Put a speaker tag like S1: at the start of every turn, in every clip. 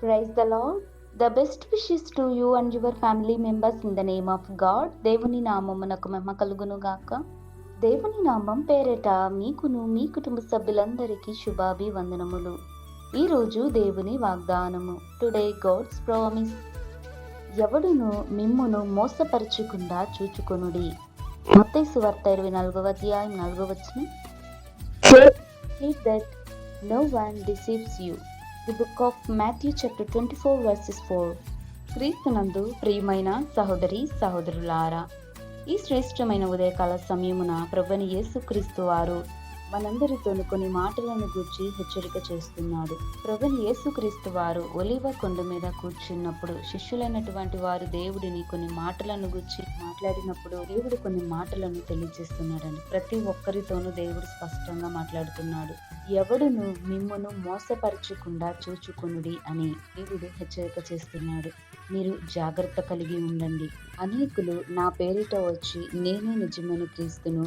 S1: Praise the Lord. The best wishes to you and your family members in the name of God. దేవుని నామమునకు మహిమ కలుగును గాక. దేవుని నామం పేరిట మీకును మీ కుటుంబ సభ్యులందరికీ శుభాభివందనములు. ఈరోజు దేవుని వాగ్దానము. Today God's promise. ఎవడును మిమ్మును మోసపరచకుండా చూచుకొనుడి. మత్తయి సువార్త 24వ అధ్యాయం 4వ వచనం. Take heed that no one deceives you. The book of Matthew chapter 24 verses 4. క్రీస్తునందు ప్రియమైన సహోదరి సహోదరులారా, ఈ శ్రేష్టమైన ఉదయకాల సమయమున ప్రభువైన యేసుక్రీస్తు వారు మనందరితోను కొన్ని మాటలను గూర్చి హెచ్చరిక చేస్తున్నాడు. ప్రభువైన యేసుక్రీస్తు వారు ఒలీవ కొండ మీద కూర్చున్నప్పుడు శిష్యులైనటువంటి వారు దేవుడిని కొన్ని మాటలను గూర్చి మాట్లాడినప్పుడు దేవుడు కొన్ని మాటలను తెలియజేస్తున్నాడండి. ప్రతి ఒక్కరితోనూ దేవుడు స్పష్టంగా మాట్లాడుతున్నాడు. ఎవడును మిమ్మును మోసపరచకుండా చూచుకొనుడి అని దేవుడు హెచ్చరిక చేస్తున్నాడు. మీరు జాగ్రత్త కలిగి ఉండండి. అనేకులు నా పేరిట వచ్చి నేనే నిజమైన క్రీస్తును,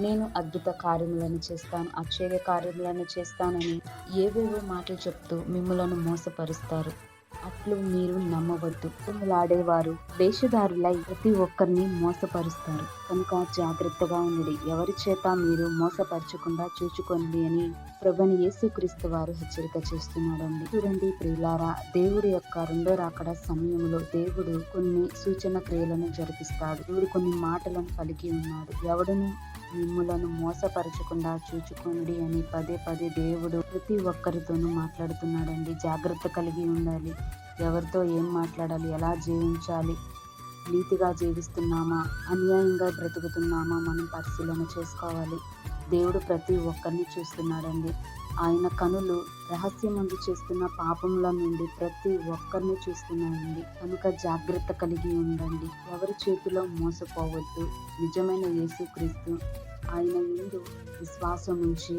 S1: నేను అద్భుత కార్యములను చేస్తాను, ఆశ్చర్య కార్యములను చేస్తానని ఏవేవో మాటలు చెప్తూ మిమ్ములను మోసపరుస్తారు. అట్లు మీరు నమ్మవద్దు. ఆడేవారు వేషధారులై ప్రతి ఒక్కరిని మోసపరుస్తారు. కనుక జాగ్రత్తగా ఉండి ఎవరి చేత మీరు మోసపరచకుండా చూచుకోండి అని ప్రభువైన యేసుక్రీస్తు వారు హెచ్చరిక చేస్తున్నాడండి. చూడండి ప్రియులారా, దేవుడి యొక్క రెండో రాకడ సమయంలో దేవుడు కొన్ని సూచన క్రియలను జరిపిస్తాడు. దేవుడు కొన్ని మాటలను పలికి ఉన్నాడు. ఎవడును మిమ్ములను మోసపరచకుండా చూచుకోండి అని పదే పదే దేవుడు ప్రతి ఒక్కరితోనూ మాట్లాడుతున్నాడండి. జాగ్రత్త కలిగి ఉండాలి. ఎవరితో ఏం మాట్లాడాలి, ఎలా జీవించాలి, నీతిగా జీవిస్తున్నామా, అన్యాయంగా బ్రతుకుతున్నామా మనం పరిశీలన చేసుకోవాలి. దేవుడు ప్రతి ఒక్కరిని చూస్తున్నాడండి. ఆయన కనులు రహస్యమందు చేస్తున్న పాపముల నుండి ప్రతి ఒక్కరిని చూస్తున్నాడండి. కనుక జాగ్రత్త కలిగి ఉండండి. ఎవరి చేతిలో మోసపోవద్దు. నిజమైన యేసుక్రీస్తు ఆయన ముందు విశ్వాసం ఉంచి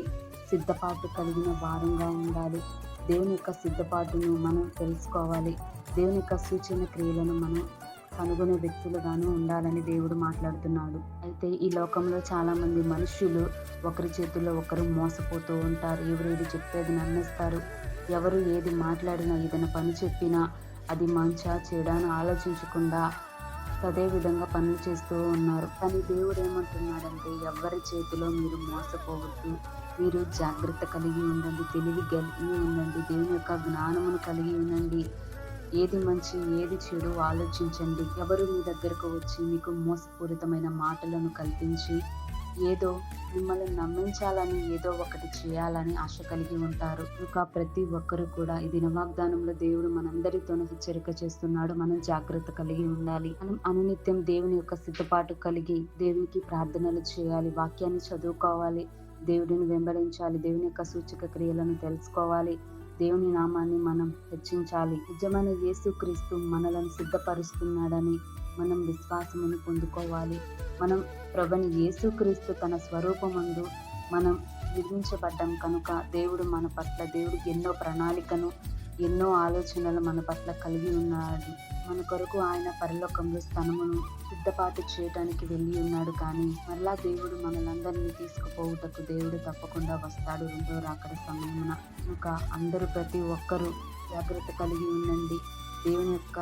S1: సిద్ధపాటు కలిగిన వారంగా ఉండాలి. దేవుని యొక్క సిద్ధపాటును మనం తెలుసుకోవాలి. దేవుని యొక్క సూచన క్రియలను మనం కనుగొనే వ్యక్తులుగాను ఉండాలని దేవుడు మాట్లాడుతున్నాడు. అయితే ఈ లోకంలో చాలా మంది మనుషులు ఒకరి చేతుల్లో ఒకరు మోసపోతూ ఉంటారు. ఎవరు ఏది చెప్పేది నమ్మేస్తారు. ఎవరు ఏది మాట్లాడినా, ఏదైనా పని చెప్పినా అది మంచా చెడా అని ఆలోచించకుండా అదే విధంగా పనులు చేస్తూ ఉన్నారు. కానీ దేవుడు ఏమంటున్నాడంటే, ఎవరి చేతిలో మీరు మోసపోవద్దు. మీరు జాగ్రత్త కలిగి ఉండండి, తెలివి కలిగి ఉండండి, దేవుని యొక్క జ్ఞానమును కలిగి ఉండండి. ఏది మంచి ఏది చెడు ఆలోచించండి. ఎవరు మీ దగ్గరకు వచ్చి మీకు మోసపూరితమైన మాటలను కల్పించి ఏదో మిమ్మల్ని నమ్మించాలని, ఏదో ఒకటి చేయాలని ఆశ కలిగి ఉంటారు. ఇంకా ప్రతి ఒక్కరు కూడా ఈ దిన వాగ్దానంలో దేవుడు మనందరితోనూ హెచ్చరిక చేస్తున్నాడు. మనం జాగ్రత్త కలిగి ఉండాలి. మనం అనునిత్యం దేవుని యొక్క సిద్ధపాటు కలిగి దేవునికి ప్రార్థనలు చేయాలి, వాక్యాన్ని చదువుకోవాలి, దేవుడిని వెంబడించాలి, దేవుని యొక్క సూచక క్రియలను తెలుసుకోవాలి, దేవుని నామాన్ని మనం హెచ్చించాలి. నిజమైన యేసుక్రీస్తు మనలను సిద్ధపరుస్తున్నాడని మనం విశ్వాసమును పొందుకోవాలి. మనం ప్రభువైన యేసుక్రీస్తు తన స్వరూపమందు మనం నిర్మించబడ్డాం కనుక దేవుడు మన పట్ల, దేవుడికి ఎన్నో ప్రణాళికను, ఎన్నో ఆలోచనలు మన పట్ల కలిగి ఉన్నాడు. మన కొరకు ఆయన పరలోకంలో స్థలమును సిద్ధపాటు చేయడానికి వెళ్ళి ఉన్నాడు. కానీ మరలా దేవుడు మనలందరినీ తీసుకుపోవుటకు దేవుడు తప్పకుండా వస్తాడు రెండో రాకడ సమయమున. కనుక అందరూ ప్రతి ఒక్కరూ జాగ్రత్త కలిగి ఉండండి. దేవుని యొక్క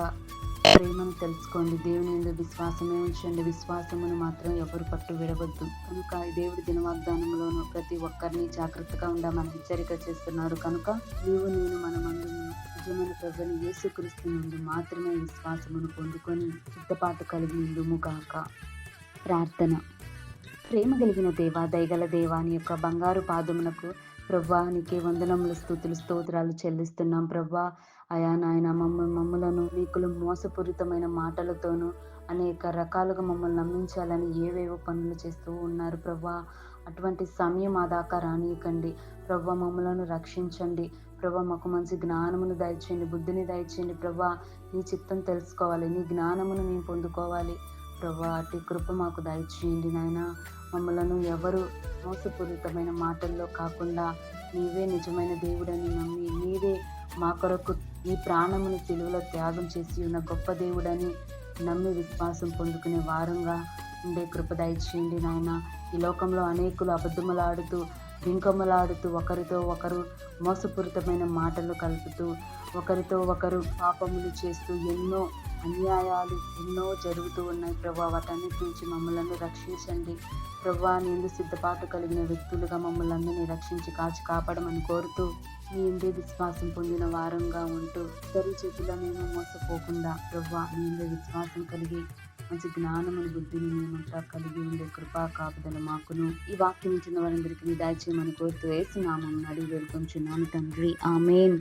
S1: ప్రేమను తెలుసుకోండి. దేవుని యందు విశ్వాసమే ఉంచండి. విశ్వాసమును మాత్రం ఎవరు పట్టు విడవద్దు. కనుక దేవుడి దిన వాగ్దానంలోనూ ప్రతి ఒక్కరిని జాగ్రత్తగా ఉండమని హెచ్చరిక చేస్తున్నాడు. కనుక నీవు నేను మనమందు నిజమైన ప్రభువైన యేసుక్రీస్తు నుండి మాత్రమే విశ్వాసమును పొందుకొని సిద్ధపాటు కలిగి ఉందుము గాక. ప్రార్థన. ప్రేమ కలిగిన దేవా, దయగల దేవా, నీ యొక్క బంగారు పాదమునకు ప్రభువా నీకే వందనములు, స్తుతులు, స్తోత్రాలు చెల్లిస్తున్నాం. ప్రభువా అయా నాయన, మమ్మలను నీకులు మోసపూరితమైన మాటలతోనూ అనేక రకాలుగా మమ్మల్ని నమ్మించాలని ఏవేవో పనులు చేస్తూ ఉన్నారు. ప్రభువా అటువంటి సమయం ఆ దాకా రానియకండి. ప్రభువా మమ్మలను రక్షించండి. ప్రభువా మాకు మంచి జ్ఞానమును దయచేయండి, బుద్ధిని దయచేయండి. ప్రభువా నీ చిత్తం తెలుసుకోవాలి, నీ జ్ఞానమును మేము పొందుకోవాలి. ప్రభువా అటు కృప మాకు దయచేయండి నాయన. మమ్మలను ఎవరు మోసపూరితమైన మాటల్లో కాకుండా నీవే నిజమైన దేవుడని నమ్మి, నీవే మా కొరకు ఈ ప్రాణమును సిలువలో త్యాగం చేసి ఉన్న గొప్ప దేవుడని నమ్మి విశ్వాసం పొందుకునే వారంగా ఉండే కృప దయచేయండి నాయన. ఈ లోకంలో అనేకులు అబద్ధములాడుతూ బింకములాడుతూ ఒకరితో ఒకరు మోసపూరితమైన మాటలు కలుపుతూ ఒకరితో ఒకరు పాపములు చేస్తూ ఎన్నో అన్యాయాలు ఎన్నో జరుగుతూ ఉన్నాయి ప్రభా. వాటన్నిటి నుంచి మమ్మల్ని రక్షించండి ప్రభా. నీళ్ళు సిద్ధపాటు కలిగిన వ్యక్తులుగా మమ్మల్ని అందరినీ రక్షించి కాచి కాపాడమని కోరుతూ మీ ఇంటి విశ్వాసం పొందిన వారంగా ఉంటూ ఇద్దరి చేతిలో మేము మోసపోకుండా ప్రభా మీ ఇంటి విశ్వాసం కలిగి మంచి జ్ఞానముని బుద్ధిని మేమంతా కలిగి ఉండే కృపా కాపుదల మాకును ఈ వాక్యం ఇచ్చిన వారందరికీ దయచేయమని కోరుతూ వేస్తున్నాము అడిగి వేడుకొంచున్నాను తండ్రి. ఆమేన్.